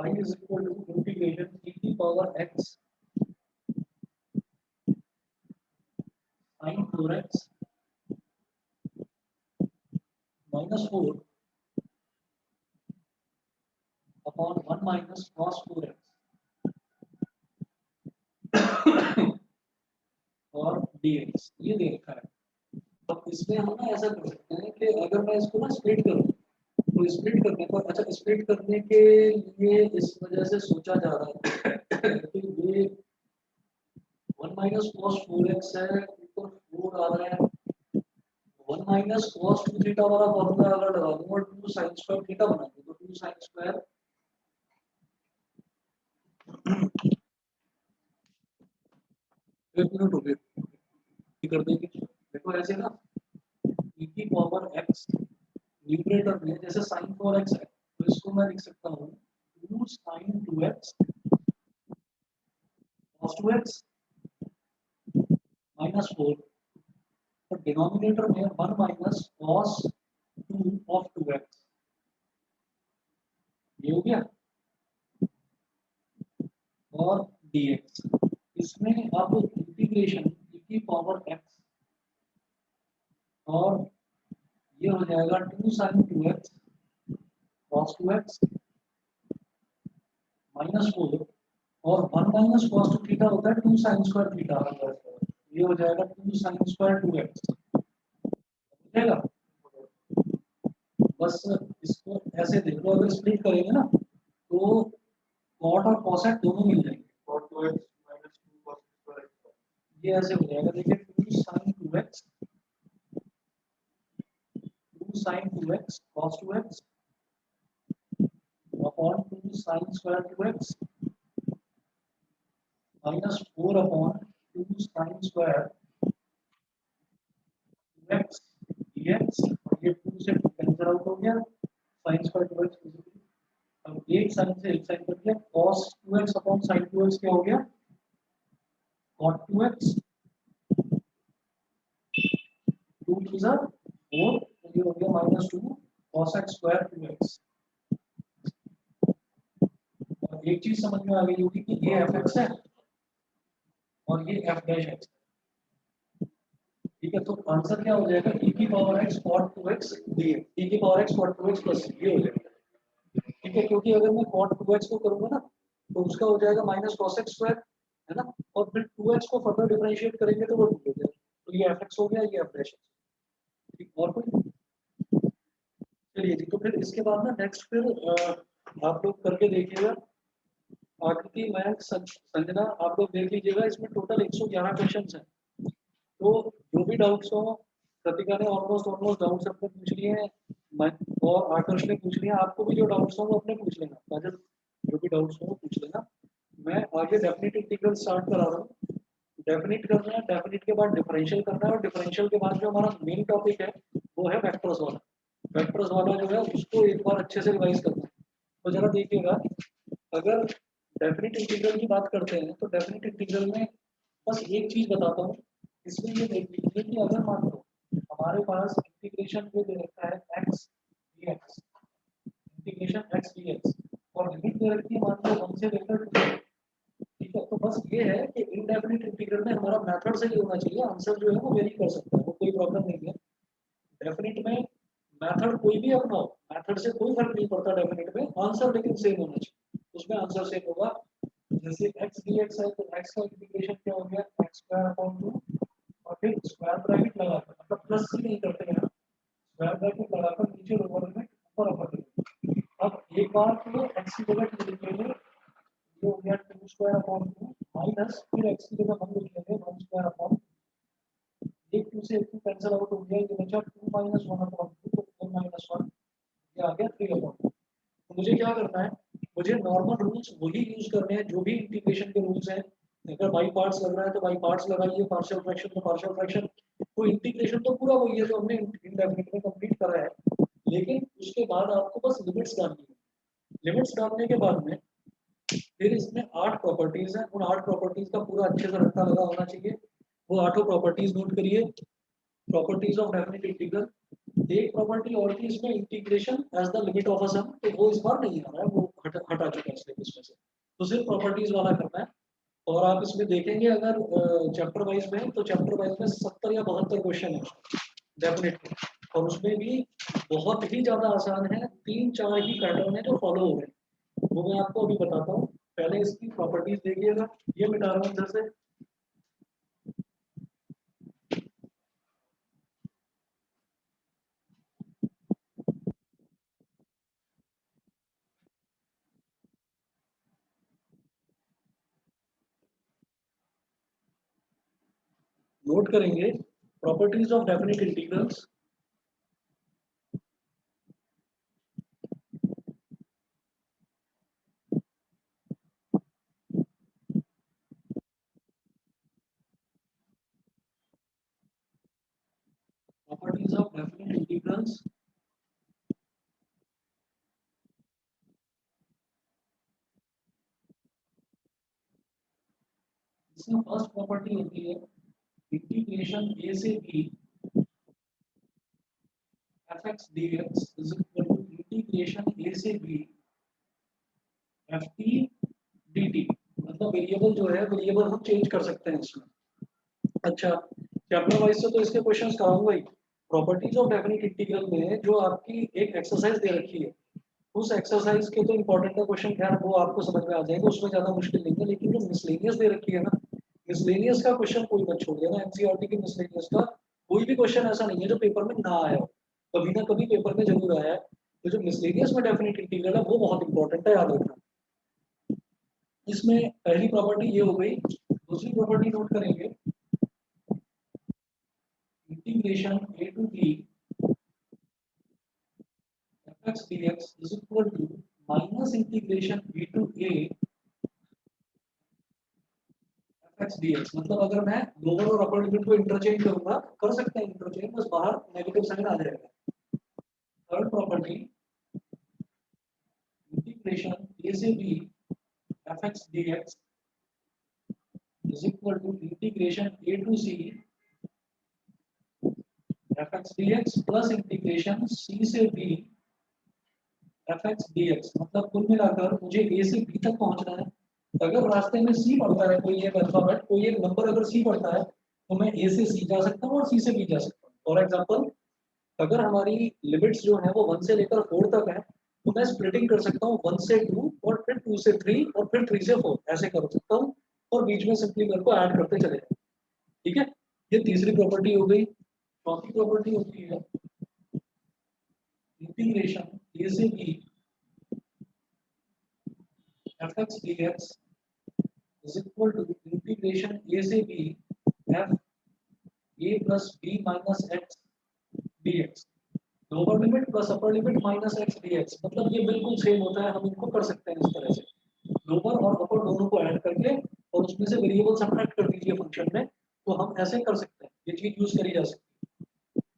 Five is equal to integration e की power x sin 4x minus 4 upon 1 minus cos 4x और dx ये दे रखा है। अब इसमें हम ना ऐसा कर सकते हैं कि अगर मैं इसको ना स्प्लिट करूं तो स्प्लिट करने पर अच्छा स्प्लिट करने के लिए इस वजह से सोचा जा रहा है कि ये 1 माइनस cos 4x है ऊपर 4 आ रहा है 1 माइनस cos 2 थीटा वाला फॉर्मूला अगर लगा दूं और 2 sin स्क्वायर थीटा बना दूं तो 2 sin स्क्वायर एक मिनट हो गए कर देंगे देखो ऐसे ना e की पावर x न्यूमरेटर में जैसे sin 4x है तो इसको मैं लिख सकता हूँ 2 sin 2x cos 2x minus 4 और डिनोमिनेटर में 1 minus cos 2 of 2x ये हो गया और dx इसमें अब इंटीग्रेशन e की पावर x और ये हो जाएगा 2 sin 2x cos 2x minus 4 और 1 minus cos 2 थीटा होता है 2 sin स्क्वायर थीटा ये हो जाएगा 2 sin स्क्वायर 2x बुझेगा बस इसको ऐसे देख लो अगर स्प्लिट करेंगे ना तो cot और cosec दोनों मिल जाएंगे cot 2x minus 2 cos square ये ऐसे हो जाएगा देखिए 2 sin 2x 2 sin 2x cos 2x upon 2 sin square 2x minus 4 upon 2 sin square 2x dx और ये 2 से कैंसिल आउट हो गया sin square 2x अब एक sin से एक sin कट गया cos 2x upon sin 2x क्या हो गया cot 2x 2 to the 4 तो ये हो गया minus 2 cos x square 2x और एक चीज समझ में आ गई होगी कि ये fx है और ये f dash x ठीक है तो आंसर क्या हो जाएगा e की power x cot 2x dx e की power x cot 2x plus ये हो जाएगा ठीक है क्योंकि अगर मैं cot 2x को करूंगा ना तो उसका हो जाएगा माइनस cos x स्क्वायर है ना और फिर 2x को फर्दर डिफरेंशिएट करेंगे तो वो 2 हो जाएगा तो ये fx हो गया ये f dash ठीक और कोई चलिए जी तो फिर इसके बाद ना नेक्स्ट फिर आप लोग करके देखिएगा आकृति मयंक संजना आप लोग देख लीजिएगा इसमें टोटल 111 क्वेश्चंस हैं तो जो भी डाउट्स हो कृतिका ने ऑलमोस्ट डाउट्स अपने पूछ लिए हैं और आकर्ष ने पूछ लिया आपको भी जो डाउट्स हो वो अपने पूछ लेना काजल जो भी डाउट्स हो वो पूछ लेना मैं आगे डेफिनेट इंटीग्रल स्टार्ट करा रहा हूँ डेफिनेट करना है डेफिनेट के बाद डिफरेंशियल करना है और डिफरेंशियल के बाद जो हमारा मेन टॉपिक है वो है वेक्टर्स वाला जो है उसको एक बार अच्छे से रिवाइज करना है तो जरा देखिएगा अगर डेफिनेट इंटीग्रल की बात करते हैं तो डेफिनेट इंटीग्रल में बस एक चीज बताता हूँ इसमें ये देख लीजिए कि अगर मान लो हमारे पास इंटीग्रेशन जो दे रखा है x dx integration x dx और लिमिट दे रखी है मान लो 1 से लेकर 2 ठीक है तो बस ये है कि इनडेफिनिट इंटीग्रल में हमारा मेथड सही होना चाहिए आंसर जो है वो वेरी कर सकता है वो कोई प्रॉब्लम नहीं है डेफिनेट में मेथड कोई भी अपनाओ मेथड से कोई फर्क नहीं पड़ता डेफिनेट में आंसर लेकिन सेम होना चाहिए उसमें आंसर सेम होगा जैसे x dx है तो x का इंटीग्रेशन क्या हो गया x स्क्वायर अपॉन 2 और फिर स्क्वायर ब्रैकेट लगाकर मतलब प्लस से नहीं करते हैं स्क्वायर ब्रैकेट लगाकर नीचे लोअर लिमिट ऊपर अपर लिमिट अब एक बार तो x की जगह 2 लिख लेंगे ये हो गया 2 स्क्वायर अपॉन 2 माइनस फिर x की जगह हम लिख लेंगे 1 स्क्वायर अपॉन एक 2 से 2 कैंसिल आउट हो गया ये बचा 2 माइनस 1 अपॉन 2 तो 4 माइनस 1 ये आ गया 3 अपॉन 2 तो मुझे क्या करना है मुझे नॉर्मल रूल्स वही यूज करने हैं जो भी इंटीग्रेशन के रूल्स हैं अगर बाई पार्ट्स लग रहा है तो बाई पार्ट्स लगाइए पार्शियल फ्रैक्शन तो पार्शियल फ्रैक्शन तो इंटीग्रेशन तो पूरा वही है जो हमने इंडेफिनिट में कंप्लीट करा है लेकिन उसके बाद आपको बस लिमिट्स डालनी है लिमिट्स डालने के बाद में फिर इसमें 8 प्रॉपर्टीज हैं उन 8 प्रॉपर्टीज का पूरा अच्छे से रट्टा लगा होना चाहिए वो 8 प्रॉपर्टीज नोट करिए प्रॉपर्टीज ऑफ डेफिनेट इंटीग्रल एक प्रॉपर्टी और थी इसमें, integration as the limit of a sum, तो वो इस बार नहीं आ रहा है, वो हटा चुका है सिलेबस में से, तो सिर्फ प्रॉपर्टीज वाला करना है। और आप इसमें देखेंगे अगर चैप्टर वाइज में, तो चैप्टर वाइज में 70 या 72 क्वेश्चन है डेफिनेटली, और उसमें भी बहुत ही ज्यादा आसान है, 3-4 ही पैटर्न है जो फॉलो हो रहे हैं, वो मैं आपको अभी बताता हूँ। पहले इसकी प्रॉपर्टीज देखिएगा, ये मिटा रहा हूँ इधर से। नोट करेंगे properties of definite integrals. Properties of definite integrals, इसमें फर्स्ट प्रॉपर्टी होती है इंटीग्रेशन ए से B F x D x is equal to integration A से B F T D T. मतलब वेरिएबल जो है, वेरिएबल हम चेंज कर सकते हैं इसमें। अच्छा, चैप्टर वाइज से तो इसके क्वेश्चंस कराऊंगा ही। प्रॉपर्टीज ऑफ डेफिनेट इंटीग्रल में जो आपकी एक एक्सरसाइज दे रखी है, उस एक्सरसाइज के तो इंपॉर्टेंट है क्वेश्चन, खैर वो आपको समझ में आ जाएगा, उसमें ज्यादा मुश्किल नहीं है, लेकिन जो मिसलेनियस दे रखी है ना, मिसलेनियस का क्वेश्चन कोई मत छोड़ देना, एनसीईआरटी के मिसलेनियस का कोई भी क्वेश्चन ऐसा नहीं है जो पेपर में ना आया हो, कभी ना कभी पेपर में जरूर आया है। तो जो मिसलेनियस में डेफिनेट इंटीग्रल है वो बहुत इंपॉर्टेंट है, याद रखना। इसमें पहली प्रॉपर्टी ये हो गई, दूसरी प्रॉपर्टी नोट करेंगे, integration a to b fx dx is equal to minus integration b to a fx dx। मतलब अगर मैं लोअर और अपर लिमिट को इंटरचेंज करूंगा, कर सकते हैं इंटरचेंज, बस बाहर नेगेटिव साइन आ जाएगा। थर्ड प्रॉपर्टी, इंटीग्रेशन a से b fx dx is equal to integration a to c fx dx plus integration c से b fx dx। मतलब कुल मिलाकर मुझे a से b तक पहुंचना है। अगर रास्ते में c पड़ता है, कोई एक अल्फाबेट, कोई एक नंबर अगर c पड़ता है, तो मैं a से c जा सकता हूँ और c से b जा सकता हूँ। फॉर एग्जांपल, अगर हमारी लिमिट्स जो है वो 1 से लेकर 4 तक है, तो मैं स्प्लिटिंग कर सकता हूँ 1 से 2 और फिर 2 से 3 और फिर 3 से 4, ऐसे कर सकता हूँ, और बीच में सिंपली मेरे को ऐड करते चले जाए। ठीक है, ये तीसरी प्रॉपर्टी हो गई। चौथी प्रॉपर्टी होती है इंटीग्रेशन a से b fx dx is equal to integration a से b f a plus b minus x dx। Lower limit plus upper limit minus X dx, मतलब ये बिल्कुल सेम होता है, हम इनको कर सकते हैं इस तरह से, लोअर और अपर दोनों को ऐड करके और उसमें से वेरिएबल सबट्रैक्ट कर दीजिए फंक्शन में, तो हम ऐसे कर सकते हैं, ये चीज यूज करी जा सकती है।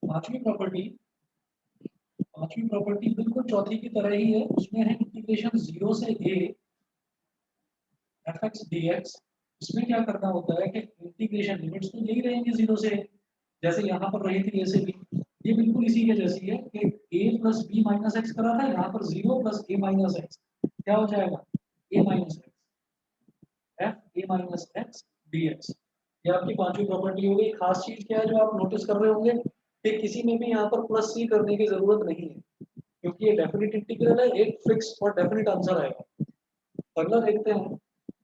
पांचवी प्रॉपर्टी बिल्कुल चौथी की तरह ही है, उसमें है इंटीग्रेशन 0 से a fx dx। इसमें क्या करना होता है कि इंटीग्रेशन लिमिट्स तो यही रहेंगी 0 से a, जैसे यहाँ पर रही थी a से b, ये बिल्कुल इसी के जैसी है कि a plus b minus x करा था, यहाँ पर 0 प्लस a माइनस एक्स, क्या हो जाएगा a minus x, f a minus X dx। ये आपकी पांचवी प्रॉपर्टी हो गई। खास चीज क्या है जो आप नोटिस कर रहे होंगे कि किसी में भी यहाँ पर प्लस सी करने की जरूरत नहीं है, क्योंकि ये डेफिनेट इंटीग्रल है, एक फिक्स और डेफिनेट आंसर आएगा। अगला देखते हैं,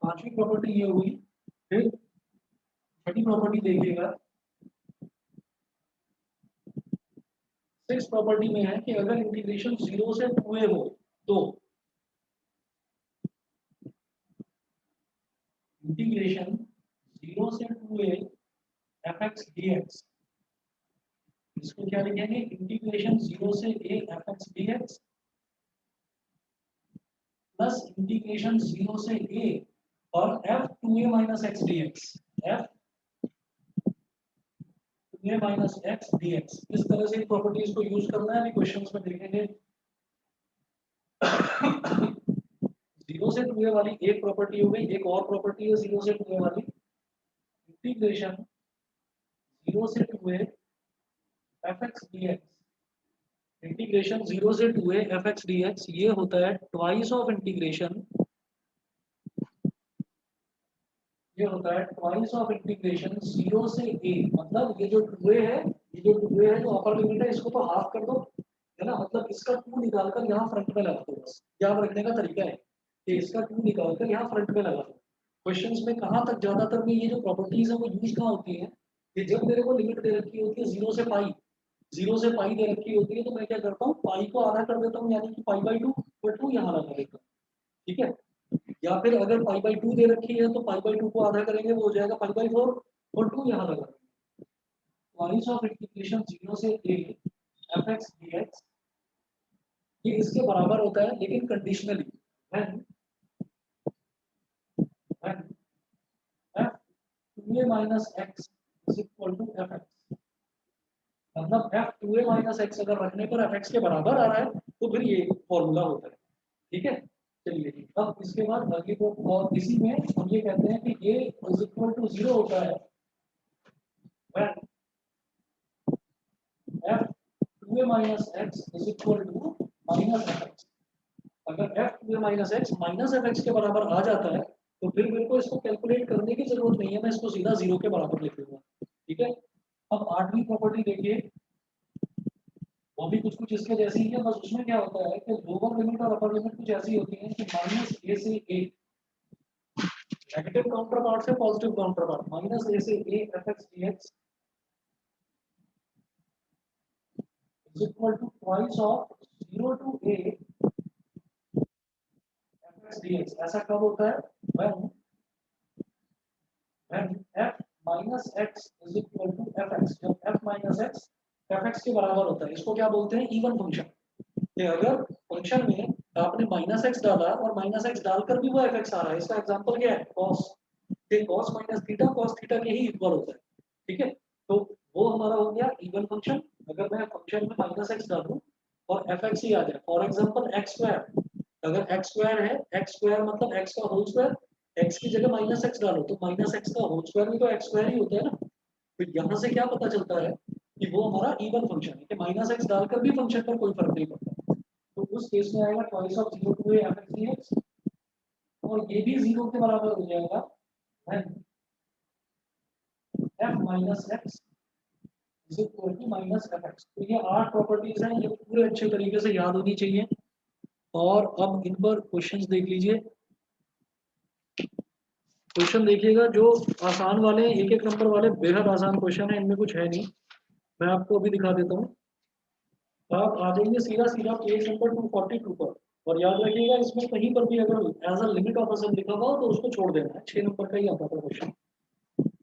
पांचवी प्रॉपर्टी ये हुई। फिर छठी प्रॉपर्टी देखिएगा, सिक्स प्रॉपर्टी में है कि अगर इंटीग्रेशन 0 से 2a हो, तो इंटीग्रेशन 0 से 2a fx dx, इसको क्या लिखेंगे, इंटीग्रेशन 0 से a fx dx plus integration 0 से a और f 2a minus x dx, f 2a minus x dx। इस तरह से प्रॉपर्टीज को यूज करना है, अभी क्वेश्चंस में देखेंगे। 0 से 2a वाली एक प्रॉपर्टी हो गई, एक और प्रॉपर्टी है 0 से 2a वाली, इंटीग्रेशन 0 से 2a fx dx इंटीग्रेशन 0 से 2a F x D x, ये होता है ट्वाइस ऑफ इंटीग्रेशन, ये होता है ट्वाइस ऑफ इंटीग्रेशन 0 से a, मतलब ये जो 2a है, ये जो 2a है जो अपर लिमिट है, इसको तो हाफ कर दो, है ना, मतलब इसका 2 निकालकर यहाँ फ्रंट में लगा दो, बस याद रखने का तरीका है कि इसका 2 निकालकर यहाँ फ्रंट में लगा दो। क्वेश्चंस में कहाँ तक ज्यादातर में ये जो प्रॉपर्टीज है वो यूज कहाँ होती है, कि जब मेरे को लिमिट दे रखी होती है 0 से पाई, 0 से पाई दे रखी होती है, तो मैं क्या करता हूँ, पाई को आधा कर देता हूँ, यानी कि पाई बाई 2 और 2 यहाँ लगा देता हूँ, ठीक है। या फिर अगर पाई बाई 2 दे रखी है तो पाई बाई 2 को आधा करेंगे, वो हो जाएगा पाई बाई 4 और 2 यहाँ लगा देंगे। ट्वाइस ऑफ इंटीग्रेशन 0 से a F x D x, ये इसके बराबर होता है, लेकिन conditionally, when when f 2a minus x is equal to fx, मतलब f 2a minus x अगर रखने पर fx के बराबर आ रहा है तो फिर ये फॉर्मूला होता है, ठीक है। चलिए अब इसके बाद आगे को, और इसी में हम ये कहते हैं कि a is equal to 0 होता है when f 2a minus x is equal to minus fx, अगर f 2a minus x minus fx के बराबर आ जाता है तो फिर मेरे को इसको कैलकुलेट करने की जरूरत नहीं है, मैं इसको सीधा 0 के बराबर लिख दूंगा, ठीक है। अब आठवीं प्रॉपर्टी देखिए, वो भी कुछ कुछ इसके जैसी ही है, बस उसमें क्या होता है कि लोअर लिमिट और अपर लिमिट कुछ ऐसी होती है कि माइनस ए से ए, नेगेटिव काउंटर पार्ट से positive counter part, minus a से a f x D x is equal to twice of 0 to a f x D x. ऐसा कब होता है, when f minus x is equal to fx, जब f minus x fx के बराबर होता है, इसको क्या बोलते हैं, इवन फंक्शन। कि अगर फंक्शन में आपने माइनस एक्स डाला और माइनस एक्स डालकर भी वो एफ एक्स आ रहा है, इसका एग्जांपल क्या है, कॉस, कि cos minus theta cos theta के ही इक्वल होता है, ठीक है। तो वो हमारा हो गया इवन फंक्शन। अगर मैं फंक्शन में माइनस एक्स डालूं और एफ एक्स ही आ जाए, फॉर एग्जांपल एक्स स्क्वायर, अगर एक्स स्क्वायर है, एक्स स्क्वायर मतलब एक्स का होल स्क्वायर, एक्स की जगह माइनस एक्स डालो तो माइनस एक्स का होल स्क्वायर भी तो एक्स स्क्वायर ही होता है ना। तो यहाँ से क्या पता चलता है कि वो हमारा इवन फंक्शन है, कि माइनस एक्स डालकर भी फंक्शन पर कोई फर्क नहीं पड़ता। तो उस केस में आएगा twice of 0 to f x D x, और ये भी 0 के बराबर हो जाएगा when f minus x is equal to minus f x. तो ये 8 प्रॉपर्टीज हैं, ये पूरे अच्छे तरीके से याद होनी चाहिए। और अब इन पर क्वेश्चंस देख लीजिए। क्वेश्चन देखिएगा, जो आसान वाले हैं, एक एक नंबर वाले बेहद आसान क्वेश्चन है, इनमें कुछ है नहीं। मैं आपको अभी दिखा देता हूँ। आप आ जाइए सीधा सीधा पेज नंबर 242 पर, और याद रखिएगा इसमें कहीं पर भी अगर as a limit of a sum लिखा हुआ हो तो उसको छोड़ देना है, 6 नंबर का ही आता था क्वेश्चन।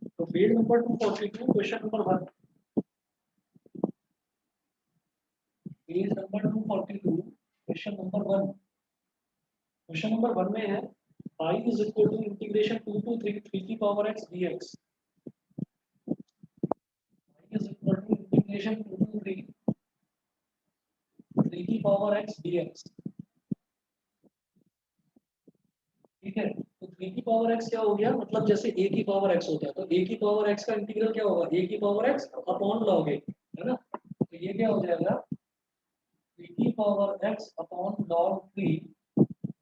तो page number 242 question number 1, page number 242 question number 1। Question number 1 में है I is equal to integration 2 to 3 की power x dx, I is equal to integration 2 to 3 की पावर x dx, ठीक है। तो 3 की पावर x क्या हो गया, मतलब जैसे a की पावर x होता है तो a की पावर x का इंटीग्रल क्या होगा, a की power x upon log a, है ना। तो ये क्या हो जाएगा 3 की पावर x अपॉन log 3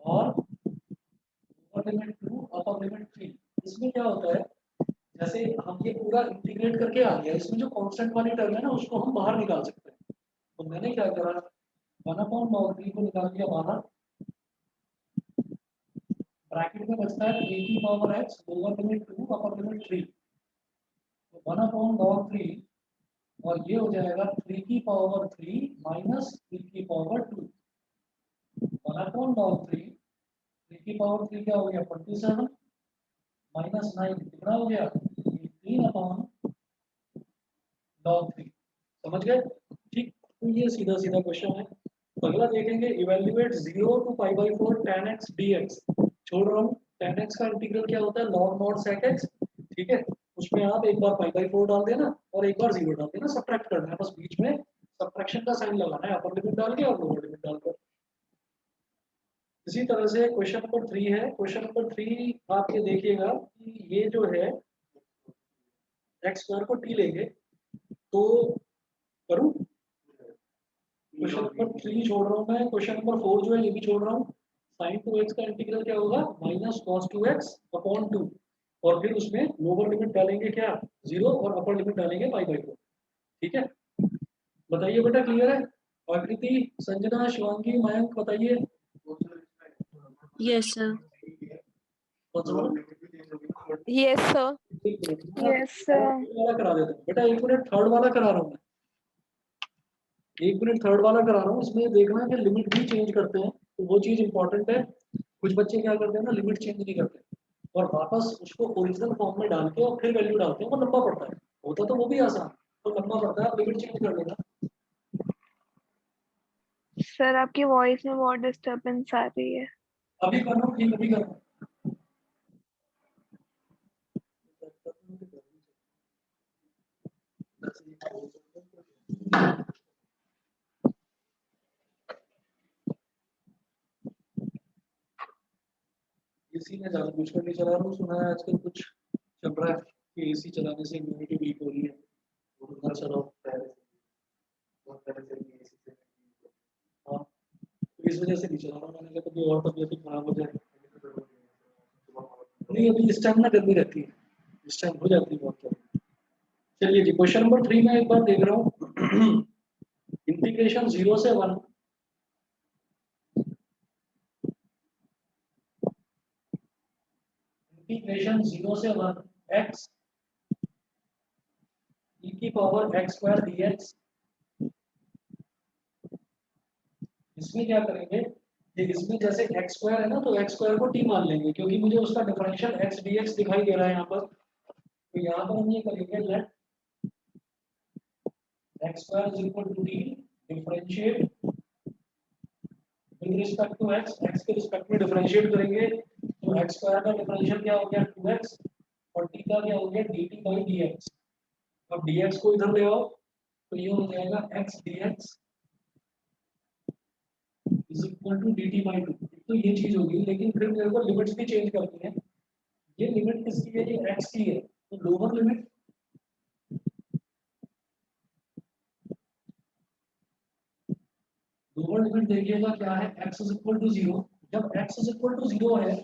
और अपर लिमिट 2 अपर लिमिट 3। इसमें क्या होता है, जैसे हम ये पूरा इंटीग्रेट करके आ गया, इसमें जो कांस्टेंट वाली टर्म है ना उसको हम बाहर निकाल सकते हैं। तो मैंने क्या करा, 1/log 3 को निकाल दिया बाहर, ब्रैकेट में बचता है 3 की power x lower limit 2 upper limit 3, तो 1/log 3, और ये हो जाएगा 3 की पावर 3 माइनस 3 की पावर 2। 1/log 3, 3 की पावर 3 क्या हो गया 47 माइनस 9 कितना हो गया 3/log 3। समझ गए, ठीक। तो ये सीधा सीधा क्वेश्चन है। अगला देखेंगे, evaluate 0 to pi by 4 tan x dx। छोड़ रहा हूँ, tan x का इंटीग्रल क्या होता है log mod sec x, ठीक है। उसमें आप एक बार पाई बाई 4 डाल देना और एक बार 0 डाल देना, सब्ट्रैक्ट करना है, बस बीच में सब्ट्रैक्शन का साइन लगाना है, अपर लिमिट डाल के और लोअर लिमिट डालकर। इसी तरह से क्वेश्चन नंबर 3 है। क्वेश्चन नंबर 3 आप ये देखिएगा कि ये जो है x स्क्वायर को t लेंगे तो करूँ, क्वेश्चन नंबर 3 छोड़ रहा हूँ मैं, क्वेश्चन नंबर 4 जो है ये भी छोड़ रहा हूँ। sin 2x का इंटीग्रल क्या होगा, माइनस cos 2x अपॉन 2, और फिर उसमें लोअर लिमिट डालेंगे क्या 0 और अपर लिमिट डालेंगे पाई बाई 2। ठीक है, बताइए बेटा क्लियर है? आकृति, संजना, शिवांगी, मयंक बताइए। Yes sir. Yes sir. Yes sir. वाला करा देता हूँ बेटा, 1 मिनट थर्ड वाला करा रहा हूँ मैं, 1 मिनट थर्ड वाला करा रहा हूँ। इसमें देखना कि लिमिट भी चेंज करते हैं, तो वो चीज इंपॉर्टेंट है। कुछ बच्चे क्या करते हैं ना, लिमिट चेंज नहीं करते और वापस उसको ओरिजिनल फॉर्म में डाल के और फिर वैल्यू डालते हैं, वो लंबा पड़ता है। होता तो वो भी आसान, तो लंबा पड़ता है, आप लिमिट चेंज कर लेना। सर आपकी वॉइस में बहुत डिस्टरबेंस आ रही है। अभी करना ठीक, अभी करना। एसी में ज्यादा कुछ नहीं चला रहा हूँ, सुना है आजकल कुछ चल रहा है कि एसी चलाने से इम्यूनिटी वीक हो रही है, उधर चलाओ। हाँ, तो इस वजह से नहीं चला रहा मैंने, कहा कभी और तबीयत खराब हो जाए। नहीं, अभी इस टाइम ना गर्मी रहती है, इस टाइम हो जाती है बहुत गर्मी। चलिए जी, क्वेश्चन नंबर 3 में एक बार देख रहा हूँ। इंटीग्रेशन 0 से 1, इंटीग्रेशन 0 से 1 x e की पावर x स्क्वायर dx। इसमें क्या करेंगे कि इसमें जैसे x स्क्वायर है ना, तो x स्क्वायर को t मान लेंगे, क्योंकि मुझे उसका डिफरेंशियल x dx दिखाई दे रहा है यहाँ पर। तो यहाँ पर हम ये करेंगे, let x square is equal to t differentiate with respect to x के रिस्पेक्ट में डिफरेंशिएट करेंगे, तो x स्क्वायर का डिफरेंशियल क्या हो गया 2x और t का क्या हो गया dt बाई dx। अब dx को इधर ले आओ, तो ये हो जाएगा x dx is equal to dt by 2। तो ये चीज होगी, लेकिन फिर मेरे को लिमिट्स भी चेंज करनी है। ये लिमिट किसकी है, ये x की है, तो लोअर लिमिट देखिएगा क्या है, x इज इक्वल टू 0। जब x इज इक्वल टू 0 है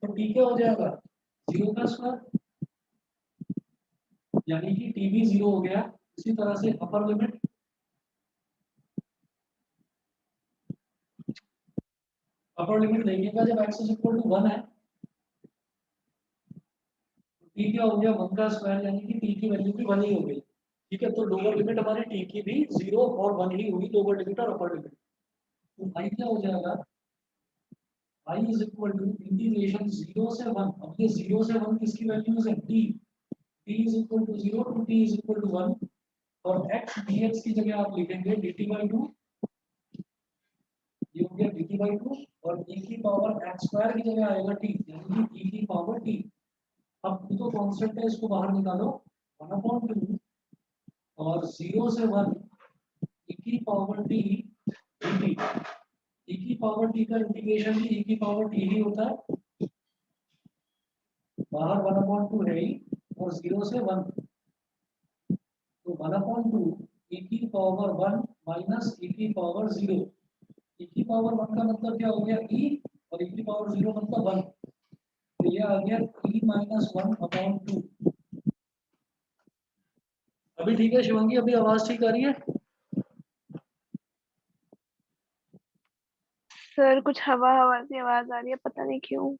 तो t क्या हो जाएगा 0 का स्क्वायर, यानी कि t भी 0 हो गया। इसी तरह से अपर लिमिट, देखिएगा जब x इज इक्वल टू 1 है तो t क्या हो गया 1 का स्क्वायर, यानी कि t की वैल्यू भी 1 ही हो गई। ठीक है, तो लोअर लिमिट हमारी t की भी 0 और 1 ही हुई, लोअर लिमिट और अपर लिमिट। तो i क्या हो जाएगा, i is equal to integration 0 से 1। अब ये 0 से 1 किसकी वैल्यूज है, t is equal to 0 to t is equal to 1, और x dx की जगह आप लिखेंगे dt बाई 2, ये हो गया dt बाई 2, और e की पावर x स्क्वायर की जगह आएगा t, यानी कि e की पावर t। अब ये तो कांस्टेंट है, इसको बाहर निकालो 1/2 और 0 से 1 e की पावर t dt। e की पावर t का इंटीग्रेशन भी e की पावर t ही होता है, बाहर 1/2 है ही, और 0 से 1, तो 1/2 e की पावर 1 माइनस e की पावर 0। e की पावर 1 का मतलब क्या हो गया e, और e की पावर 0 मतलब 1, तो ये आ गया e माइनस 1/2। अभी ठीक है शिवांगी, अभी आवाज ठीक आ रही है? सर कुछ हवा हवा सी आवाज आ रही है, पता नहीं क्यों।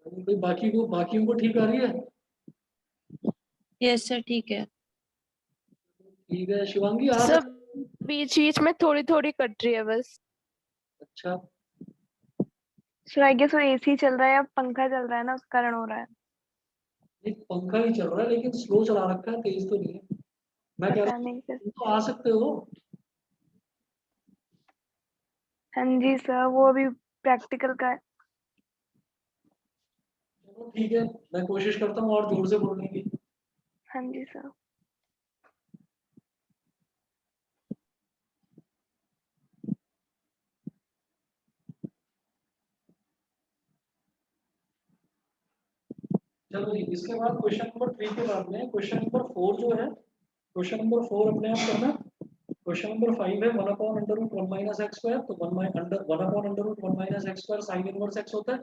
कोई बाकियों को ठीक आ रही है? यस सर ठीक है। ठीक है शिवांगी, आ सब सकते। बीच बीच में थोड़ी थोड़ी कट रही है बस। अच्छा, सर आई गेस वो एसी चल रहा है या पंखा चल रहा है ना, उस कारण हो रहा है। एक पंखा ही चल रहा है, लेकिन स्लो चला रखा है, तेज तो नहीं है। मैं कह रहा पता हूँ नहीं सर। तुम तो आ सकते हो। हाँ जी सर, वो अभी प्रैक्टिकल का है। चलो ठीक है, मैं कोशिश करता हूँ और जोर से बोलने की। हाँ जी सर। चलो जी, इसके बाद क्वेश्चन नंबर 3 के बाद में क्वेश्चन नंबर 4 जो है, क्वेश्चन नंबर 4 अपने आप करना। क्वेश्चन नंबर 5 है 1 upon under root 1 minus x square, तो 1 upon under root 1 minus x square sine inverse x होता है,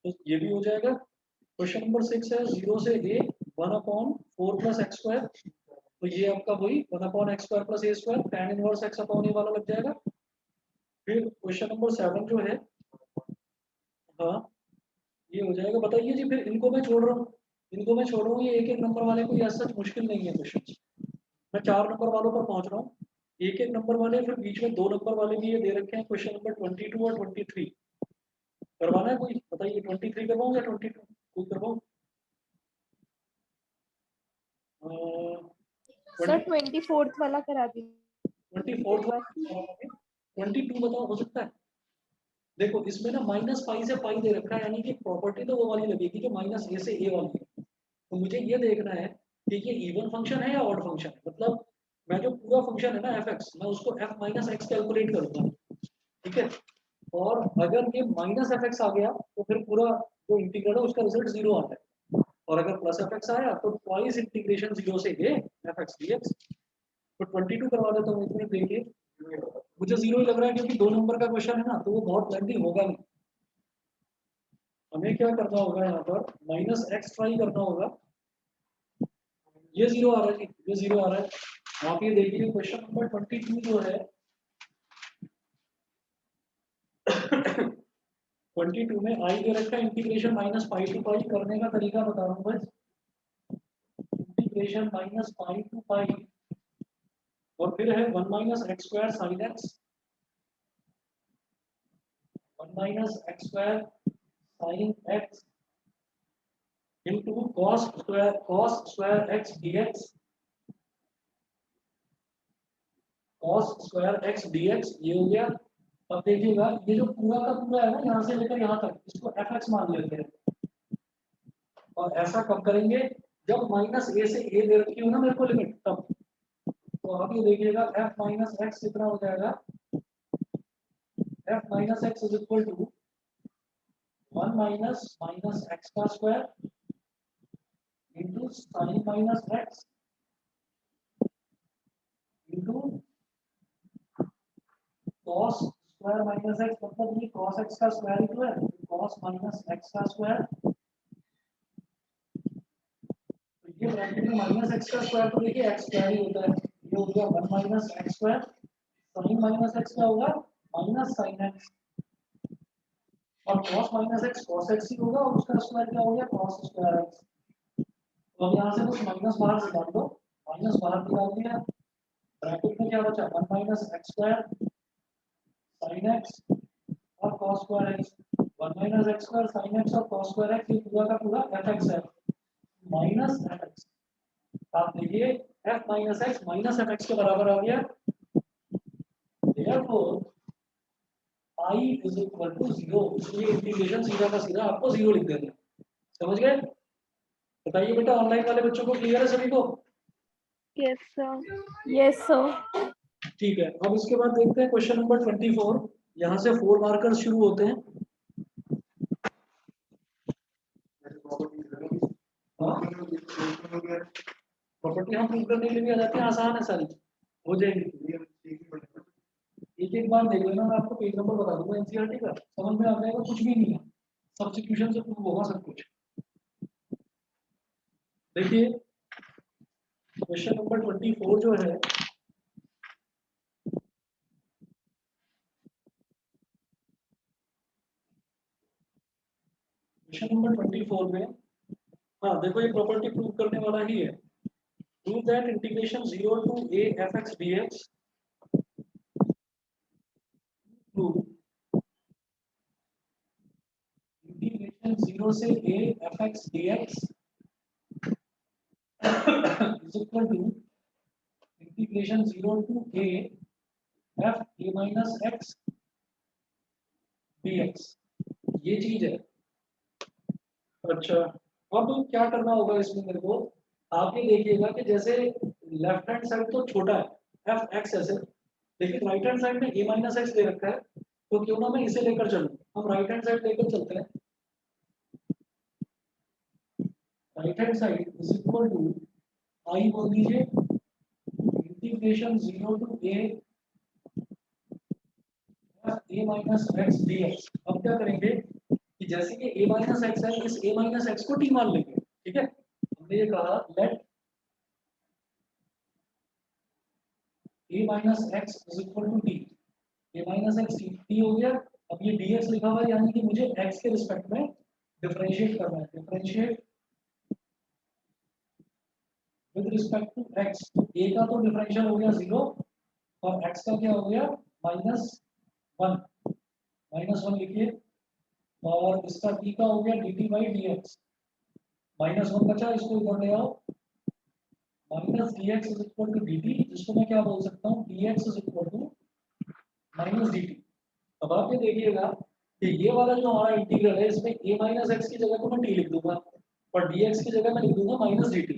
तो ये भी हो जाएगा। क्वेश्चन नंबर 6 है 0 से a 1 upon 4 plus X square, तो ये आपका वही 1 upon X square plus A square tan inverse X upon A वाला लग जाएगा। फिर क्वेश्चन नंबर 7 जो है, हाँ ये हो जाएगा। बताइए जी, फिर इनको मैं छोड़ रहा हूँ, इनको मैं छोड़ रहा हूँ, ये एक एक नंबर वाले कोई ऐसा मुश्किल नहीं है क्वेश्चन। मैं 4 नंबर वालों पर पहुंच रहा हूँ, एक एक नंबर वाले, फिर बीच में 2 नंबर वाले भी ये दे रखे हैं। क्वेश्चन नंबर 22 और 23 करवाना है कोई? बताइए 23 करवाऊँ या 22 कोई करवाऊँ? सर 24th वाला करा दीजिए 24 एक बार। 22 बताओ, हो सकता है? देखो इसमें ना माइनस पाई से पाई दे रखा है, यानी कि प्रॉपर्टी तो वो वाली लगेगी जो माइनस ए से ए वाली है। तो मुझे ये देखना है कि ये इवन फंक्शन है या ऑड फंक्शन है। मतलब मैं जो पूरा फंक्शन है ना एफ एक्स, मैं उसको एफ माइनस एक्स कैलकुलेट करूंगा, ठीक है। और अगर ये माइनस एफ एक्स आ गया तो फिर पूरा जो इंटीग्रल है उसका रिजल्ट जीरो आता है। और अगर प्लस एफ एक्स आया तो ट्वाइस इंटीग्रेशन जीरो से a f x D x. तो 22 करवा देता हूँ इसमें। देखिए मुझे जीरो ही लग रहा है क्योंकि 2 नंबर का क्वेश्चन है ना, तो वो बहुत लेंथी होगा नहीं। हमें क्या करना होगा, यहाँ पर माइनस एक्स ट्राई करना होगा। ये जीरो आ रहा है जी, ये जीरो आ रहा है। आप ये देखिए क्वेश्चन नंबर 22 जो है 22 में आई दे रखा है integration minus pi to pi. करने का तरीका बता रहा हूँ बस, integration minus pi to pi, और फिर है 1 minus x square sine x, 1 minus x square sine x into cos square x dx, cos square x dx. ये हो गया। अब देखिएगा ये जो पूरा का पूरा है ना, यहाँ से लेकर यहाँ तक, इसको एफ एक्स मान लेते हैं। और ऐसा कब करेंगे, जब माइनस ए से ए दे रखी हो ना मेरे को लिमिट, तब। तो आप ये देखिएगा एफ माइनस एक्स कितना हो जाएगा, F minus x is equal to 1 minus minus X का square into sine minus X into cos square minus X. मतलब ये कॉस एक्स का स्क्वायर ही तो है, कॉस माइनस एक्स का स्क्वायर। तो ये ब्रैकेट में माइनस एक्स का स्क्वायर, तो देखिए एक्स स्क्वायर ही होता है। ये हो गया 1 minus x square, sine minus X क्या होगा, माइनस साइन एक्स, और cos minus X cos X ही होगा, और उसका स्क्वायर क्या हो गया, cos स्क्वायर एक्स। तो अब यहाँ से कुछ माइनस बाहर निकाल दो, माइनस बाहर निकाल दिया, ब्रैकेट में क्या बचा, 1 minus x square sine X और cos square x. 1 minus x square sine X और cos स्क्वायर एक्स, ये पूरा का पूरा एफ एक्स है, माइनस एफ एक्स। आप देखिए F minus x minus f x के बराबर आ गया। therefore i is equal to 0, इसलिए इंटीग्रेशन सीधा का सीधा आपको 0 लिख देना है। समझ गए? बताइए बेटा, ऑनलाइन वाले बच्चों को क्लियर है सभी को? Yes sir. Yes sir. ठीक है, अब इसके बाद देखते हैं क्वेश्चन नंबर 24। यहाँ से 4 मार्कर्स शुरू होते हैं। प्रॉपर्टी हम प्रूव करने के लिए भी आ जाते हैं, आसान है सारी, हो जाएगी। एक एक बार देख लेना, मैं आपको पेज नंबर बता दूंगा एनसीईआरटी का, समझ में आ जाएगा। कुछ भी नहीं है, सब्स्टिट्यूशन से प्रूव होगा सब कुछ। देखिए क्वेश्चन नंबर 24 जो है, क्वेश्चन नंबर 24 में, हाँ देखो ये प्रॉपर्टी प्रूव करने वाला ही है। Prove that integration 0 to a fx dx, prove integration 0 से a fx dx is equal to integration 0 to a f a minus x dx। ये चीज है। अच्छा, अब क्या करना होगा इसमें मेरे को, आप ये देखिएगा कि जैसे लेफ्ट हैंड साइड तो छोटा है एफ एक्स ऐसे, लेकिन राइट हैंड साइड में ए माइनस एक्स दे रखा है, तो क्यों ना मैं इसे लेकर चलूं। हम राइट हैंड साइड लेकर चलते हैं। Right hand side is equal to I बोल दीजिए integration 0 to a minus X dx। अब क्या करेंगे कि जैसे कि a माइनस एक्स है, इस a माइनस एक्स को t मान लेंगे। ठीक है, हमने ये कहा let a minus x is equal to t। a minus x t हो गया। अब ये dx लिखा हुआ है, यानी कि मुझे x के रिस्पेक्ट में डिफरेंशिएट करना है। Differentiate with respect to x। a का तो डिफरेंशियल हो गया 0 और x का क्या हो गया -1। -1 लिखिए, और इसका t का हो गया dt बाई dx। -1 बचा, इसको इधर ले आओ। Minus dx is equal to dt, जिसको मैं क्या बोल सकता हूँ, dx is equal to minus dt। अब आप ये देखिएगा कि ये वाला जो हमारा इंटीग्रल है, इसमें a माइनस एक्स की जगह तो मैं t लिख दूंगा और dx की जगह मैं लिख दूंगा minus dt।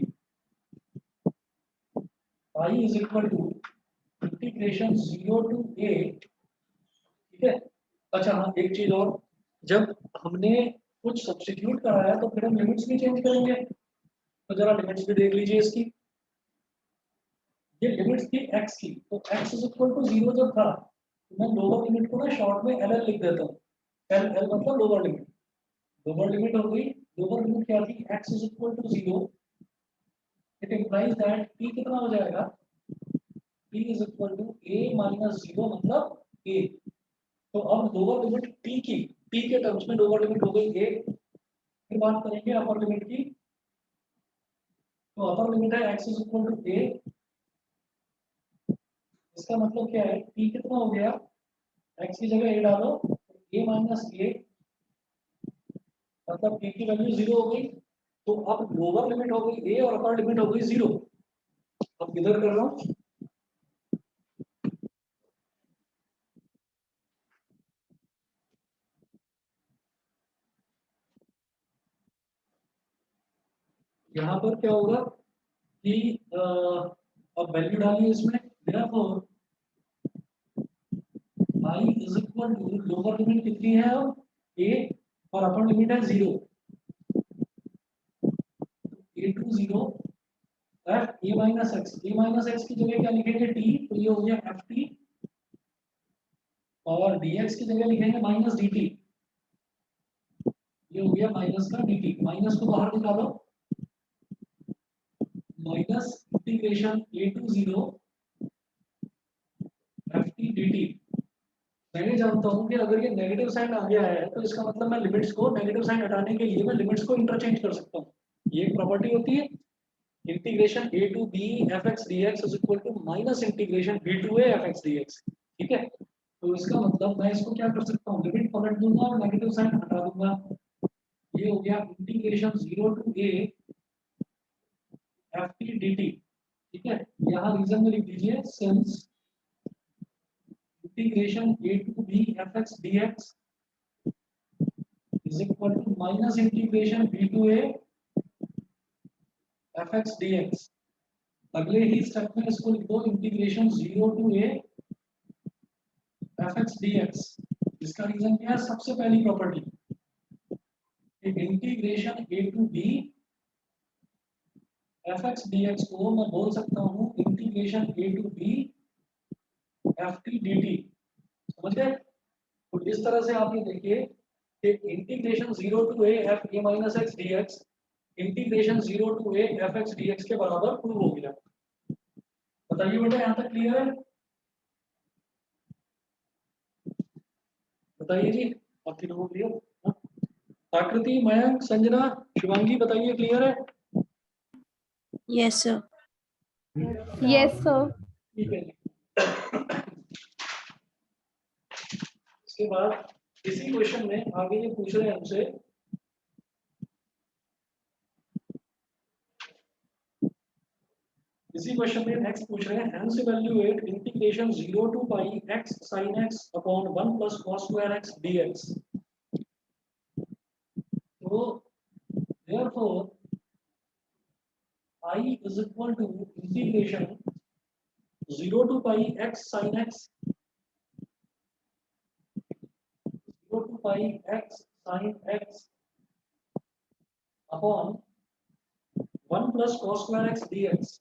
I is equal to integration 0 to a। ठीक है, अच्छा हाँ, एक चीज और, जब हमने कुछ सब्स्टिट्यूट कराया तो फिर हम लिमिट्स भी चेंज करेंगे। तो जरा लिमिट्स भी देख लीजिए इसकी। ये लिमिट्स थी x की, तो x इज इक्वल टू 0 जब था तो मैं लोअर लिमिट को ना शॉर्ट में ll लिख देता हूँ। एल मतलब लोअर लिमिट। लोअर लिमिट हो गई। लोअर लिमिट क्या थी, x is equal to 0। It implies that t कितना हो जाएगा, t is equal to a minus 0 मतलब a। तो अब लोअर लिमिट t की, t के टर्म्स में लोअर लिमिट हो गई a। फिर बात करेंगे अपर लिमिट की। तो अपर लिमिट है x is equal to a। इसका मतलब क्या है, t कितना हो गया, x की जगह a डालो, a माइनस a मतलब t की वैल्यू 0 हो गई। तो अब लोअर लिमिट हो गई a और अपर लिमिट हो गई 0। अब किधर कर रहा हूँ, यहाँ पर क्या होगा कि अब वैल्यू डालिए इसमें। therefore I is equal to, lower limit कितनी है अब a और अपर लिमिट है 0। a to 0 f a minus x. a minus x की जगह क्या लिखेंगे t, तो ये हो गया ft, और dx की जगह लिखेंगे माइनस dt। ये हो गया माइनस का dt। माइनस को बाहर निकालो, minus integration a to 0 ft dt। मैं जानता हूं कि अगर ये नेगेटिव साइन आ गया है तो इसका मतलब मैं लिमिट्स को, नेगेटिव साइन हटाने के लिए मैं लिमिट्स को इंटरचेंज कर सकता हूं। ये एक प्रॉपर्टी होती है, integration a to b fx dx is equal to minus integration b to a fx dx। ठीक है, तो इसका मतलब मैं इसको क्या कर सकता हूँ, लिमिट पलट दूंगा और नेगेटिव साइन हटा दूंगा। ये हो गया integration 0 to a ft dt। ठीक है, यहाँ रीजन में लिख दीजिए, since integration a to b fx dx is equal to minus integration b to a fx dx। अगले ही स्टेप में इसको लिखो, integration 0 to a fx dx। इसका रीजन क्या है, सबसे पहली property, integration a to b fx dx को मैं बोल सकता हूँ integration a to b ft dt। समझ गए? तो इस तरह से आप ये देखिए कि integration 0 to a f a minus x dx integration 0 to a fx dx के बराबर प्रूव हो गया। बताइए बेटा, यहाँ तक क्लियर है? बताइए जी, आपके लोगों को क्लियर? आकृति, मयंक, संजना, शिवांगी, बताइए क्लियर है? Yes sir. Yes sir. ठीक है जी। इसके बाद इसी क्वेश्चन में आगे ये पूछ रहे हैं हमसे, इसी क्वेश्चन में नेक्स्ट पूछ रहे हैं, hence evaluate integration 0 to pi x sin x upon 1 plus cos square x dx। तो therefore I is equal to integration 0 to pi x sin x 0 to pi x sin x upon 1 plus cos square x dx।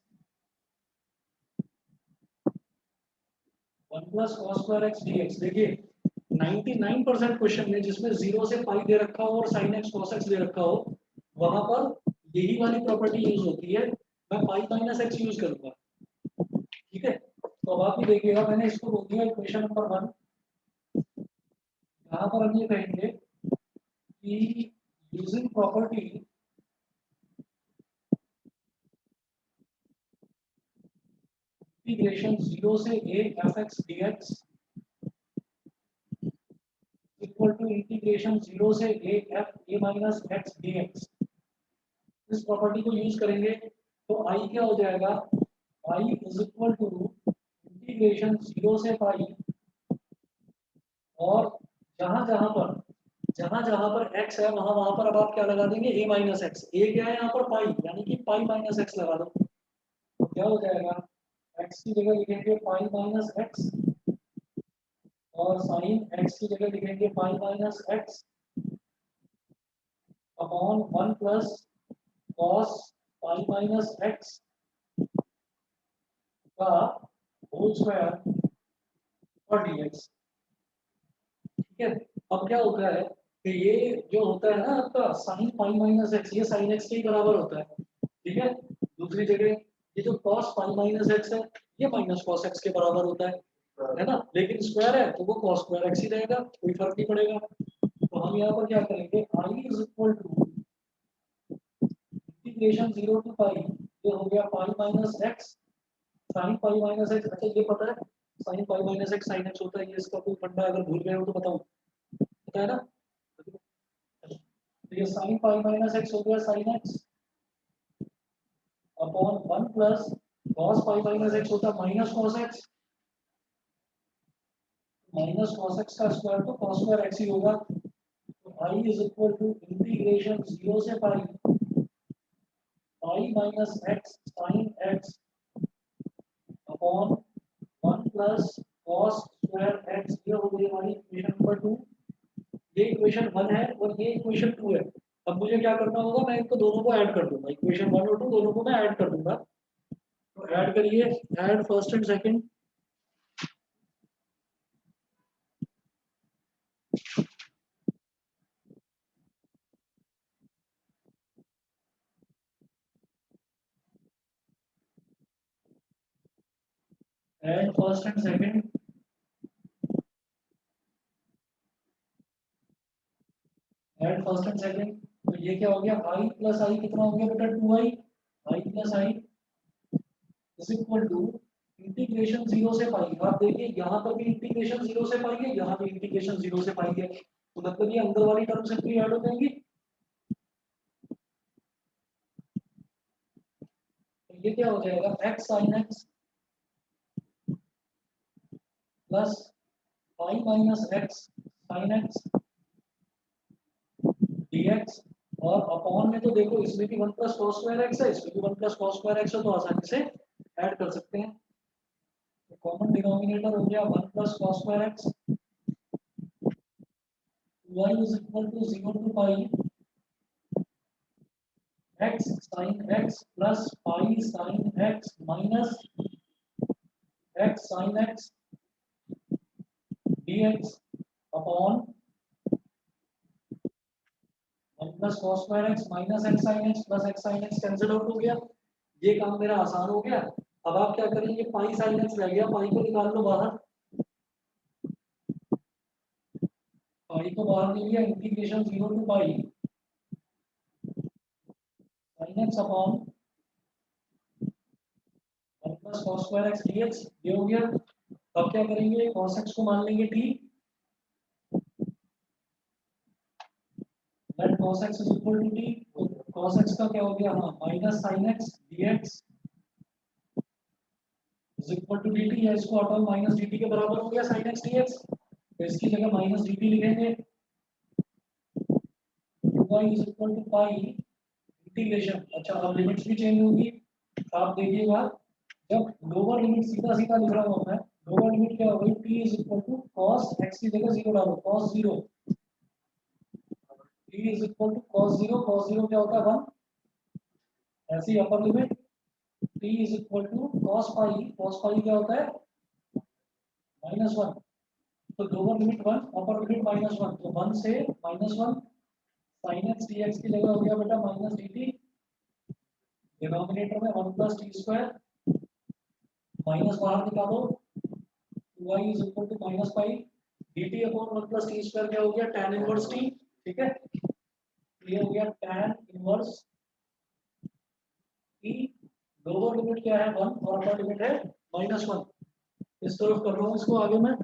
1 plus cos square x D x. देखिए 99% question में जिसमें 0 से पाई दे रखा हो और sine x cos x दे रखा हो वहां पर यही वाली प्रॉपर्टी यूज होती है। मैं पाई माइनस एक्स यूज करूंगा, ठीक है। तो अब आप भी देखिएगा, मैंने इसको बोल दिया इक्वेशन नंबर 1। यहाँ पर हम ये कहेंगे कि यूजिंग प्रॉपर्टी इंटीग्रेशन 0 से a f x dx equal to integration 0 से a f a minus x dx। इस प्रॉपर्टी को यूज करेंगे तो i क्या हो जाएगा, i is equal to integration 0 से पाई, और जहां जहां पर x है वहां वहां पर अब आप क्या लगा देंगे, a माइनस एक्स। a क्या है यहाँ पर पाई, यानी कि पाई माइनस एक्स लगा दो। तो क्या हो जाएगा, x की जगह लिखेंगे पाई माइनस एक्स, और साइन x की जगह लिखेंगे पाई minus x upon 1 plus cos pi minus X का होल स्क्वायर और dx। ठीक है। अब क्या होता है कि ये जो होता है ना आपका साइन पाई माइनस एक्स, ये साइन एक्स के ही बराबर होता है, ठीक है। दूसरी जगह ये जो कॉस पाई माइनस एक्स है ये माइनस कॉस एक्स के बराबर होता है ना। लेकिन स्क्वायर है तो वो कॉस स्क्वायर एक्स ही रहेगा, कोई फर्क नहीं पड़ेगा। तो हम यहाँ पर क्या करेंगे, I is equal to integration 0 to pi, ये हो गया pi minus X sine pi minus X. अच्छा ये पता है sine pi minus X sine X होता है, ये इसका कोई फंडा अगर भूल गए हो तो बताओ, पता है ना। तो ये साइन पाई माइनस एक्स हो गया sine X upon 1 plus cos pi minus X होता है minus cos X, minus cos X का स्क्वायर तो कॉस स्क्वायर एक्स ही होगा। तो I is equal to integration 0 से pi pi minus X sine X upon 1 plus cos square X. ये हो गई हमारी इक्वेशन नंबर 2। ये इक्वेशन 1 है और ये इक्वेशन 2 है। अब मुझे क्या करना होगा, मैं इनको दोनों को ऐड कर दूंगा, इक्वेशन 1 और 2 दोनों को मैं ऐड कर दूंगा। तो ऐड करिए, add first and second. Add first and second, add first and second. तो ये क्या हो गया, आई प्लस आई कितना हो गया बेटा, 2i, I plus I is equal to integration 0 से पाई। आप देखिए यहाँ पर भी इंटीग्रेशन 0 से पाई है, यहाँ भी इंटीग्रेशन 0 से पाई है, तो मतलब ये अंदर वाली टर्म सिंपली ऐड हो जाएंगी। तो ये क्या हो जाएगा, x sin x plus pi minus x sin x dx। और अपॉन में तो देखो इसमें भी 1 प्लस कॉस स्क्वायर एक्स है, इसमें भी 1 प्लस कॉस स्क्वायर एक्स है, तो आसानी से ऐड कर सकते हैं। तो कॉमन डिनोमिनेटर हो गया 1 plus cos square x, y is equal to 0 to pi x sin x plus pi sin x minus x sin x dx upon 1 plus cos square x minus x sin x plus x sin x cancel out हो गया। ये काम मेरा आसान हो गया। अब आप क्या करेंगे, पाई sin x रह गया, पाई को निकाल लो बाहर, पाई को बाहर ले लिया, integration 0 to pi sin x upon 1 plus cos square x dx। ये हो गया। अब क्या करेंगे, cos x को मान लेंगे t, let cos x is equal to t। तो cos x का क्या हो गया, हाँ minus sin x dx is equal to dt, या इसको हटाओ माइनस dt के बराबर हो गया sin x dx। तो इसकी जगह माइनस dt लिखेंगे, 2y is equal to pi integration. अच्छा अब लिमिट्स भी चेंज होंगी, आप देखिएगा जब लोअर लिमिट सीधा सीधा लिख रहा हूं मैं, लोअर लिमिट क्या हो गई, t is equal to cos x की जगह 0 डालो, cos 0, t is equal to cos 0, cos 0 क्या होता है 1, ऐसी upper limit t is equal to cos pi, cos pi क्या होता है -1, तो लोअर लिमिट 1, अपर लिमिट -1, तो 1 से -1 sin x dx की जगह हो गया बेटा माइनस dt, डिनोमिनेटर में 1 + t² माइनस बाहर निकालो, 2y = -π dt अपॉन 1 + t² क्या हो गया tan इनवर्स t, ठीक है, ये हो गया tan inverse t, lower limit क्या है 1 और अपर लिमिट है -1, इस तरफ कर रहा हूँ इसको आगे मैं,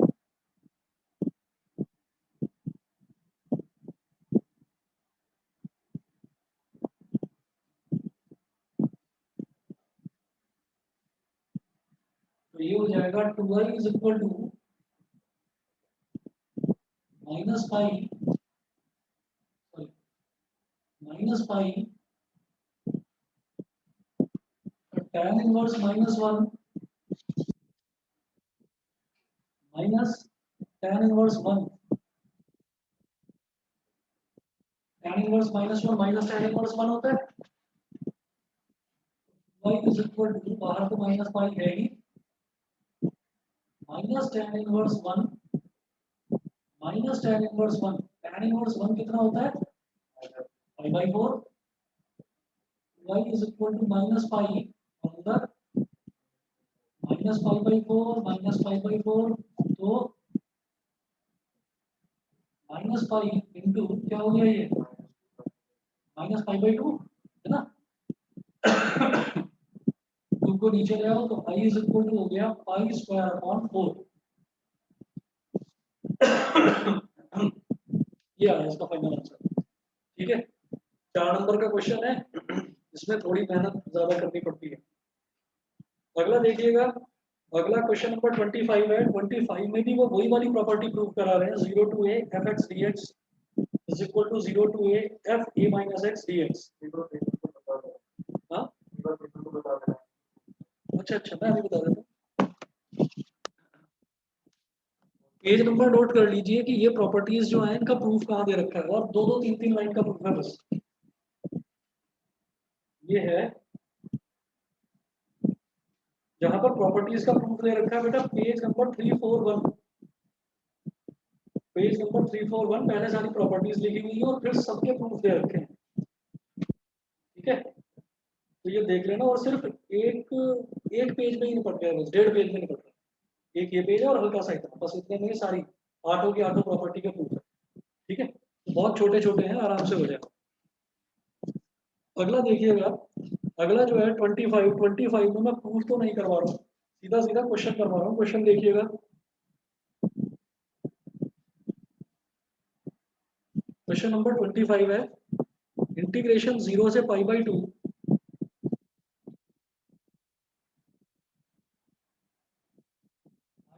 तो ये हो जाएगा 2y = -π, -π tan inverse -1 minus tan inverse 1, tan inverse -1 minus tan inverse 1 होता है, y = बाहर तो -π है ही, minus tan inverse 1 minus tan inverse 1, tan inverse 1 कितना होता है π/4, y = -π अंदर -π/4 -π/4, तो -π इंटू क्या हो गया ये -π/2 है ना, 2 को नीचे ले आओ तो i = हो गया π²/4, ये आया इसका फाइनल आंसर, ठीक है। 4 नंबर का क्वेश्चन है, इसमें थोड़ी मेहनत ज्यादा करनी पड़ती है। अगला देखिएगा, अगला क्वेश्चन नंबर 25 है, 25 में भी वो वही वाली प्रॉपर्टी प्रूव करा रहे हैं, 0 to a fx dx is equal to 0 to a f a minus x dx। हाँ अच्छा मैं अभी बता देता हूँ, पेज नंबर नोट कर लीजिए कि ये प्रॉपर्टीज जो है इनका प्रूफ कहाँ दे रखा है, और 2-2 3-3 लाइन का प्रूफ है बस। ये है जहां पर प्रॉपर्टीज का प्रूफ दे रखा है बेटा, पेज नंबर 341, पेज नंबर 341, पहले सारी प्रॉपर्टीज लिखी हुई है और फिर सबके प्रूफ दे रखे हैं, ठीक है। तो ये देख लेना, और सिर्फ एक एक पेज में ही निपट गया, बस 1.5 पेज में निपट गया, एक ये पेज है और हल्का सा इतना, बस इतने में सारी 8 की 8 प्रॉपर्टी के प्रूफ है, ठीक है। तो बहुत छोटे छोटे हैं, आराम से हो जाएगा। अगला देखिएगा, अगला जो है 25 में मैं प्रूफ तो नहीं करवा रहा हूँ, सीधा सीधा क्वेश्चन करवा रहा हूँ। क्वेश्चन देखिएगा, क्वेश्चन नंबर 25 है, इंटीग्रेशन 0 से π/2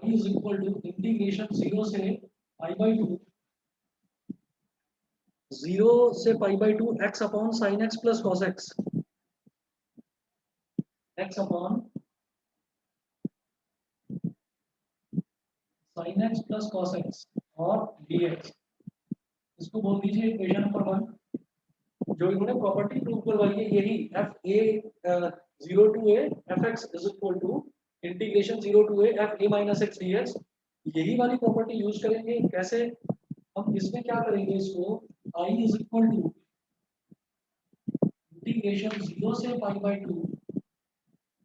i is equal to integration 0 से π/2 0 से π/2 x upon sin x plus cos x, x upon sin x plus cos x और dx, इसको बोल दीजिए इक्वेशन नंबर 1। जो इन्होंने प्रॉपर्टी प्रूव करवाई है यही f a 0 to a fx is equal to integration 0 to a f a minus x dx, यही वाली प्रॉपर्टी यूज करेंगे। कैसे, हम इसमें क्या करेंगे, इसको i is equal to integration 0 से π/2,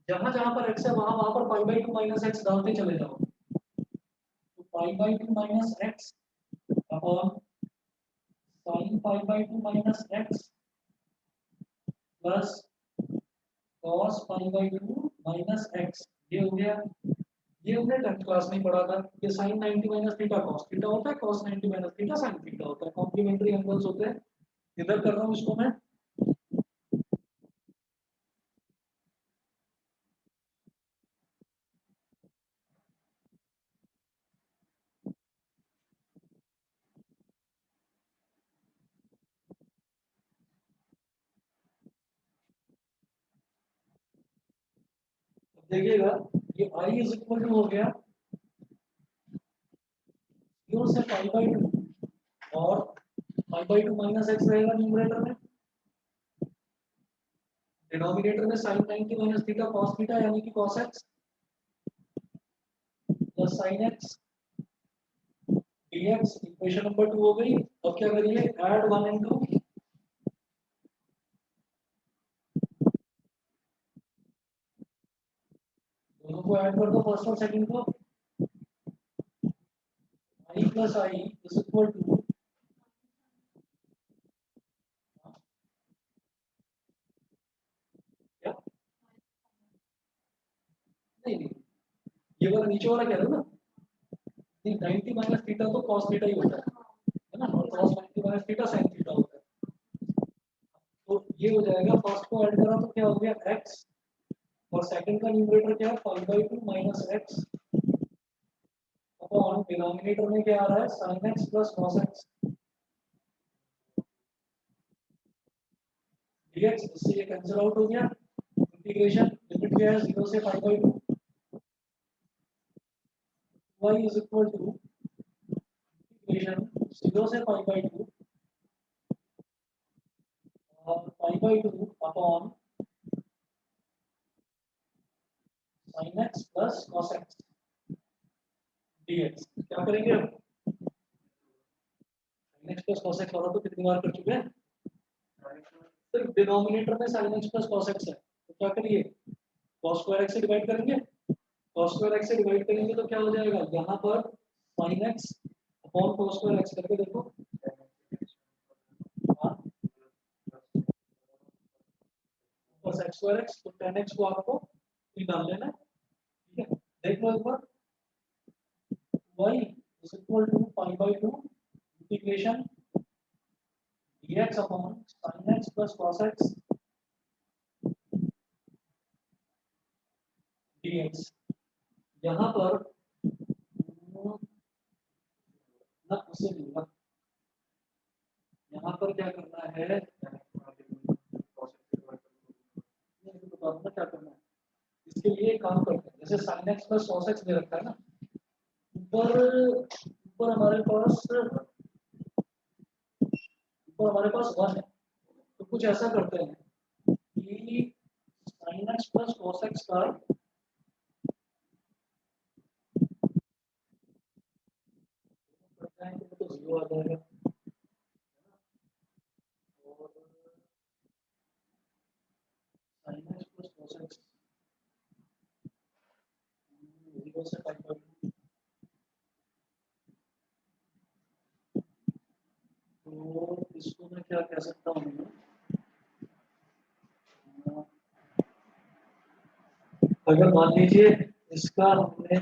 जहां जहां पर x है वहां पर π/2 माइनस x डालते चले जाओ, तो π/2 minus x upon sin π/2 minus x plus cos π/2 minus x, ये हो गया। ये हमने 10th क्लास में पढ़ा था, ये sin 90 minus theta cos theta होता है, cos 90 minus theta sin theta होता है, कॉम्प्लीमेंट्री एंगल्स होते हैं। इधर कर रहा हूँ इसको मैं, देखिएगा ये i इज इक्वल टू हो गया 0 से π/2 और π/2 माइनस x रहेगा न्यूमरेटर में, डिनोमिनेटर में sin 90 minus theta cos theta यानी कि cos x plus sin x dx equation number 2 हो गई। अब क्या करिए, ऐड 1 एंड 2, दोनों को ऐड कर दो, फर्स्ट और सेकंड को। i plus I is equal to, क्या नहीं नहीं, ये वाला नीचे वाला कह रहे हो ना, नहीं 90 माइनस थीटा तो cos थीटा ही होता है ना, और cos 90 minus theta sin theta होता है। तो ये हो जाएगा, फर्स्ट को ऐड करा तो क्या हो गया x, और सेकंड का न्यूमरेटर क्या है 5/2 माइनस x अपॉन डिनोमिनेटर में क्या आ रहा है sin x plus cos x dx, इससे ये कैंसिल आउट हो गया। इंटीग्रेशन लिमिट क्या है 0 से 5/2, y is equal to integration 0 से 5/2 और 5/2 upon sin x plus cos x dx। क्या करेंगे अब, sin x plus cos x वाला तो कितनी बार कर चुके हैं, तो डिनोमिनेटर में sin x plus cos x है, तो क्या करिए cos स्क्वायर x से डिवाइड करेंगे, cos स्क्वायर x से डिवाइड करेंगे तो क्या हो जाएगा, यहाँ पर sin x upon cos square x करके देखो, हाँ बस x स्क्वायर x, तो tan x को आपको निकाल लेना है, ठीक है। देख लो एक बार, y is equal to 5/2 integration dx upon sin x plus cos x dx। यहाँ पर ना उसे मिलना, यहाँ पर क्या करना है, क्या करना है, इसके लिए एक काम करते हैं, जैसे sin x plus cos x दे रखा है ना, ऊपर ऊपर हमारे पास 1 है, तो कुछ ऐसा करते हैं कि sin x plus cos x का करते हैं तो 0 आ जाएगा, और sin x plus cos x 0 से 5/2, तो इसको मैं क्या कह सकता हूँ, अगर मान लीजिए इसका हमने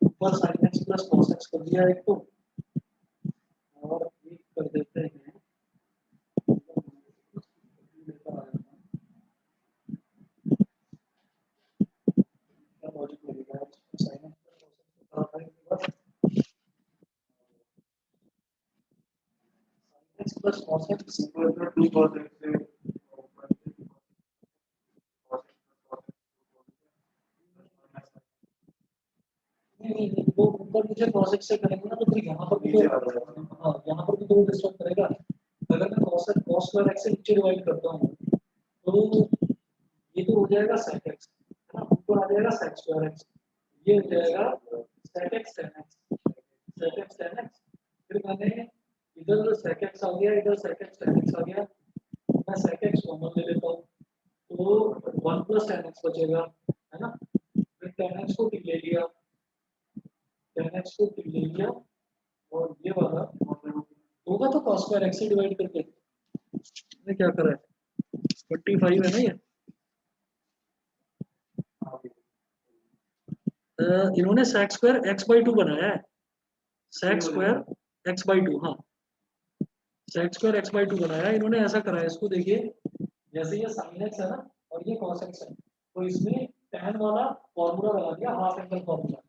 ऊपर sin x plus cos x कर दिया एक, तो और एक कर देते हैं, क्या लॉजिक लगेगा, sin x plus cos x equal to 2 cos x से नहीं, वो ऊपर नीचे cos x से करेंगे ना, तो फिर यहाँ पर भी तो, हाँ यहाँ पर भी तो डिस्टर्ब करेगा। अगर मैं cos स्क्वायर x से नीचे डिवाइड करता हूँ तो ये तो हो जाएगा sec x, है ना, ऊपर आ जाएगा sec स्क्वायर x, ये हो जाएगा sec x tan x, sec x tan x, फिर मैंने इधर sec x आ गया, इधर sec x tan x आ गया, मैं sec x कॉमन ले लेता हूँ, तो 1 प्लस tan x बचेगा, है ना, फिर tan x को ले लिया, tan x को ले लिया, और ये वाला होगा तो cos स्क्वायर x से डिवाइड करके, मैंने क्या करा है 25 है ना ये, इन्होंने sec स्क्वायर x/2 बनाया है, sec स्क्वायर x/2, हाँ sec स्क्वायर x/2 बनाया है इन्होंने, ऐसा करा है, इसको देखिए जैसे ये sin x है ना और ये cos x है, तो इसमें tan वाला फॉर्मूला लगा दिया, हाफ एंगल फॉर्मूला,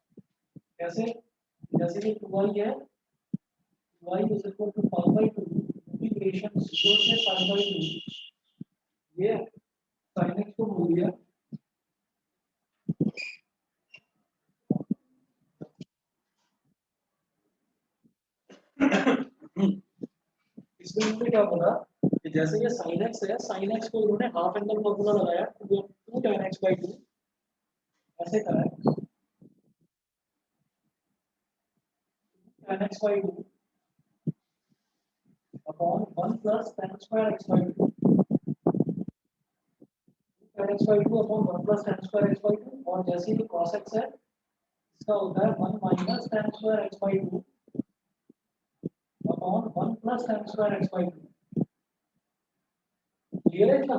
कैसे, जैसे ये 2y है, y is equal to 5/2 integration 0 से 5/2, ये sin x को बोल दिया, इसमें इन्होंने क्या बोला कि जैसे ये sin x है, sin x को इन्होंने हाफ एंगल फॉर्मूला लगाया, तो 2 tan x/2 ऐसे करा है, tan x/2 1 plus tan square x by 2 tan x by 2 upon 1 plus tan square x by 2 और जैसे ही cos x है इसका होता है 1 minus tan square x by 2 upon 1 plus tan square x by 2 clear है इतना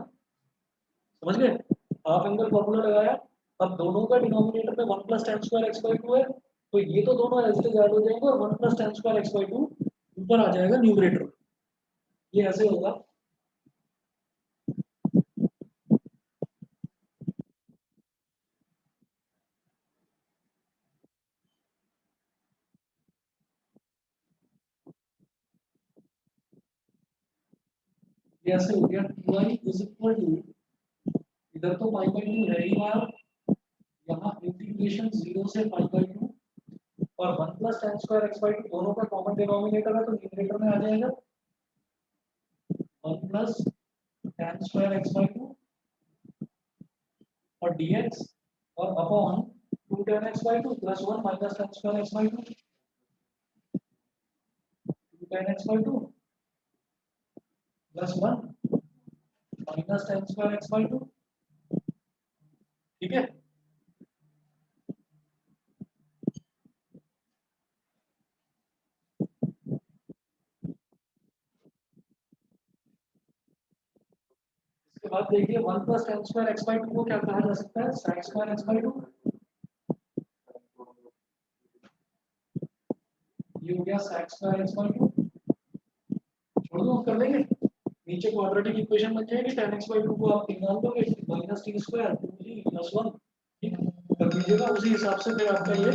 समझ गए हाफ एंगल फॉर्मूला लगाया अब दोनों का डिनोमिनेटर में 1 plus tan square x by 2 है तो ये तो दोनों ऐसे ऐड हो जाएंगे और 1 plus tan square x by 2 ऊपर आ जाएगा न्यूमरेटर ये ऐसे होगा ये ऐसे हो गया 2i is equal to इधर तो पाई बाई 2 है ही यार यहाँ इंटीग्रेशन 0 से पाई बाई 2 और 1 plus tan square x by 2 दोनों का कॉमन डिनोमिनेटर है तो न्यूमरेटर में आ जाएगा 1 plus tan square x by 2 और dx और upon 2 tan x by 2 plus 1 minus tan square x by 2 2 tan x by 2 plus 1 minus tan square x by 2 ठीक है इसके बाद देखिए 1 plus tan square x by 2 को क्या कहा जा सकता है sin square x by 2 ये हो गया sec square x by 2 छोड़ दो कर लेंगे नीचे क्वाड्रेटिक इक्वेशन बन जाएगी tan x by 2 को आप निकाल दोगे minus t square 2g plus 1 ठीक कर दीजिएगा उसी हिसाब से फिर आपका ये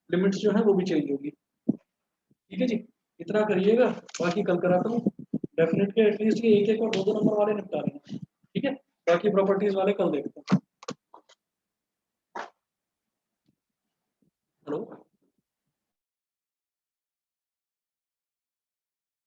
लिमिट्स जो है वो भी चेंज होगी ठीक है जी इतना करिएगा बाकी कल कराता हूँ डेफिनेट के एटलीस्ट ये एक एक और दो दो नंबर वाले निपटा लेंगे ठीक है बाकी प्रॉपर्टीज वाले कल देखते हैं हेलो